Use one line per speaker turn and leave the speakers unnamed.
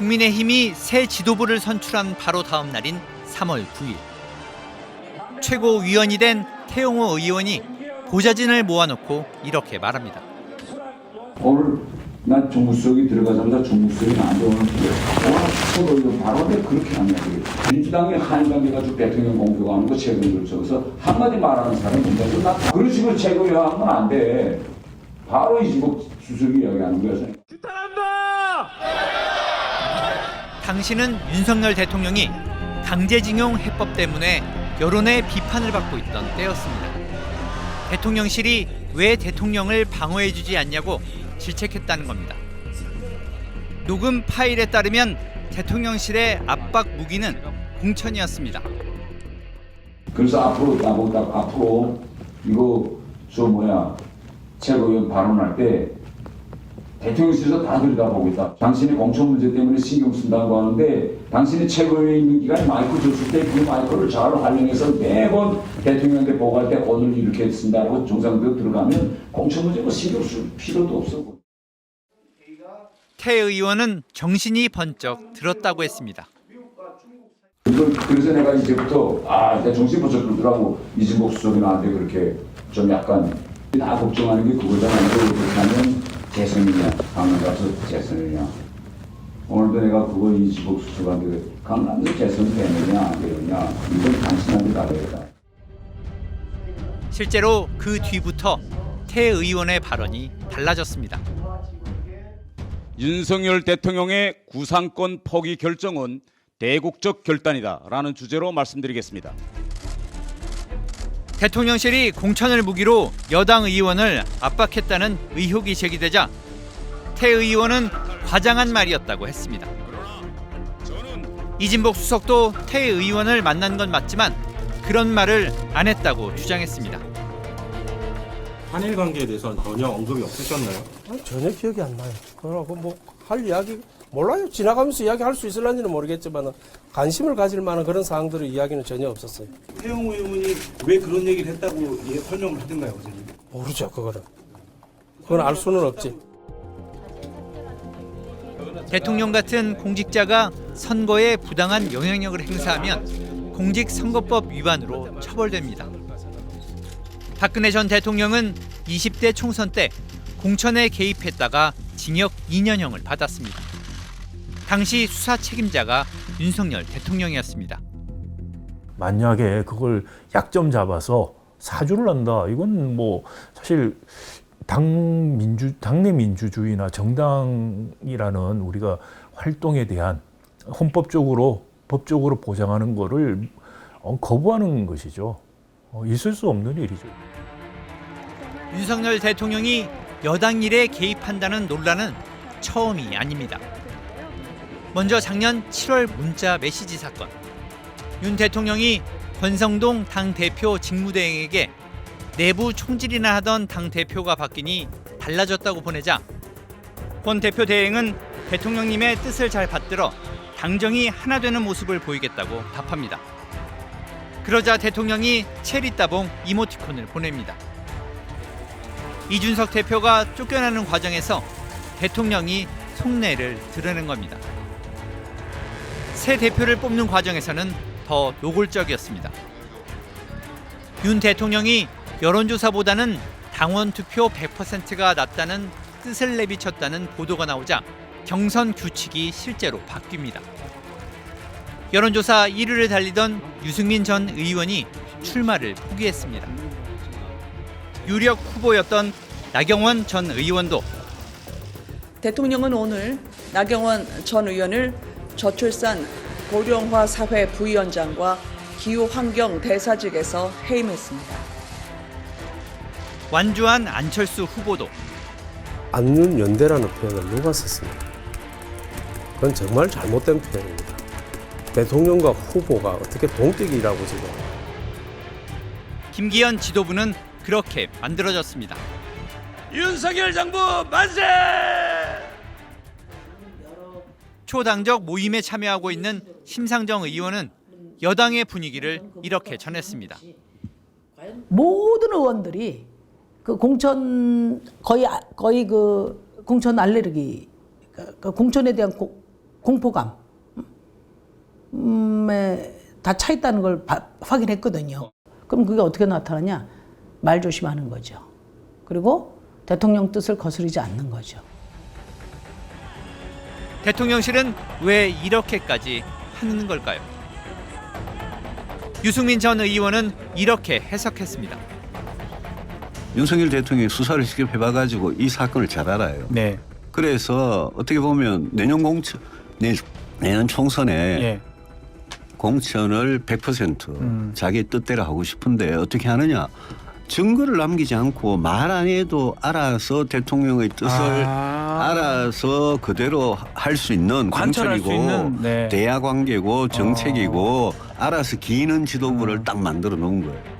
국민의힘이 새 지도부를 선출한 바로 다음 날인 3월 9일. 최고위원이 된 태용호 의원이 보좌진을 모아놓고 이렇게 말합니다.
오늘 난 정무수석이 들어가자마자 정무수석이 나한테 오늘 서로 발언을 그렇게 하냐. 민주당이 한일관계 가지고 대통령 공격하는 거 최근에 적어서 한마디 말하는 사람이 문제고 나 그런 식으로 최고위원하면 안 돼. 바로 이진복 수석이 이야기하는 거야.
규탄한다!
당시는 윤석열 대통령이 강제징용 해법 때문에 여론의 비판을 받고 있던 때였습니다. 대통령실이 왜 대통령을 방어해주지 않냐고 질책했다는 겁니다. 녹음 파일에 따르면 대통령실의 압박 무기는 공천이었습니다.
그래서 앞으로 이거 최고위원 발언할 때 대통령실에서 다 들여다보고 있다. 당신이 공천 문제 때문에 신경 쓴다고 하는데 당신이 최고위원에 있는 기간에 마이크 줬을 때 그 마이크를 잘 활용해서 매번 대통령한테 보고할 때 오늘 이렇게 쓴다고 정상대로 들어가면 공천 문제 뭐 신경 쓸 필요도 없어.
태 의원은 정신이 번쩍 들었다고 했습니다.
그래서 내가 이제부터 내 정신 번쩍 들더라고. 이진복 수석이 나한테 그렇게 좀 약간 다 걱정하는 게 그거잖아. 그렇게 하면 재선이냐, 강남 가서 재선이냐. 오늘도 내가 그거 이진복 수석한테 강남에서 재선 되느냐 안 되느냐 이건 당신한테 달려있다.
실제로 그 뒤부터 태 의원의 발언이 달라졌습니다.
윤석열 대통령의 구상권 포기 결정은 대국적 결단이다라는 주제로 말씀드리겠습니다.
대통령실이 공천을 무기로 여당 의원을 압박했다는 의혹이 제기되자 태 의원은 과장한 말이었다고 했습니다. 이진복 수석도 태 의원을 만난 건 맞지만 그런 말을 안 했다고 주장했습니다.
한일 관계에 대해서는 전혀 언급이 없으셨나요?
전혀 기억이 안 나요. 그러고 뭐 할 이야기 몰라요. 지나가면서 이야기할 수 있을런지는 모르겠지만 관심을 가질 만한 그런 사항들의 이야기는 전혀 없었어요.
태용 의원이 왜 그런 얘기를 했다고 설명을 하던가요, 선생님?
모르죠, 그거는. 그건 알 수는 없지.
대통령 같은 공직자가 선거에 부당한 영향력을 행사하면 공직선거법 위반으로 처벌됩니다. 박근혜 전 대통령은 20대 총선 때 공천에 개입했다가 징역 2년형을 받았습니다. 당시 수사 책임자가 윤석열 대통령이었습니다.
만약에 그걸 약점 잡아서 사주를 한다. 이건 뭐 사실 당내 민주주의나 정당이라는 우리가 활동에 대한 헌법적으로 법적으로 보장하는 거를 거부하는 것이죠. 있을 수 없는 일이죠.
윤석열 대통령이 여당 일에 개입한다는 논란은 처음이 아닙니다. 먼저 작년 7월 문자 메시지 사건. 윤 대통령이 권성동 당대표 직무대행에게 내부 총질이나 하던 당대표가 바뀌니 달라졌다고 보내자 권 대표 대행은 대통령님의 뜻을 잘 받들어 당정이 하나 되는 모습을 보이겠다고 답합니다. 그러자 대통령이 체리 따봉 이모티콘을 보냅니다. 이준석 대표가 쫓겨나는 과정에서 대통령이 속내를 드러낸 겁니다. 새 대표를 뽑는 과정에서는 더 노골적이었습니다. 윤 대통령이 여론조사보다는 당원 투표 100%가 낫다는 뜻을 내비쳤다는 보도가 나오자 경선 규칙이 실제로 바뀝니다. 여론조사 1위를 달리던 유승민 전 의원이 출마를 포기했습니다. 유력 후보였던 나경원 전 의원도
대통령은 오늘 나경원 전 의원을 저출산 고령화 사회 부위원장과 기후환경 대사직에서 해임했습니다.
완주한 안철수 후보도
안윤연대라는 표현을 누가 썼습니까? 그건 정말 잘못된 표현입니다. 대통령과 후보가 어떻게 동격이라고 지금.
김기현 지도부는 그렇게 만들어졌습니다.
윤석열 정부 만세!
초당적 모임에 참여하고 있는 심상정 의원은 여당의 분위기를 이렇게 전했습니다.
모든 의원들이 그 공천 거의 그 공천 알레르기, 그 공천에 대한 공포감에 다 차 있다는 걸 확인했거든요. 그럼 그게 어떻게 나타나냐? 말 조심하는 거죠. 그리고 대통령 뜻을 거스르지 않는 거죠.
대통령실은 왜 이렇게까지 하는 걸까요? 유승민 전 의원은 이렇게 해석했습니다.
윤석열 대통령이 수사를 직접 해봐가지고 이 사건을 잘 알아요.
네.
그래서 어떻게 보면 내년 총선에 공천을 100% 자기 뜻대로 하고 싶은데 어떻게 하느냐. 증거를 남기지 않고 말 안 해도 알아서 대통령의 뜻을 알아서 그대로 할 수 있는 공천이고 대야 관계고 정책이고 알아서 기는 지도부를 딱 만들어 놓은 거예요.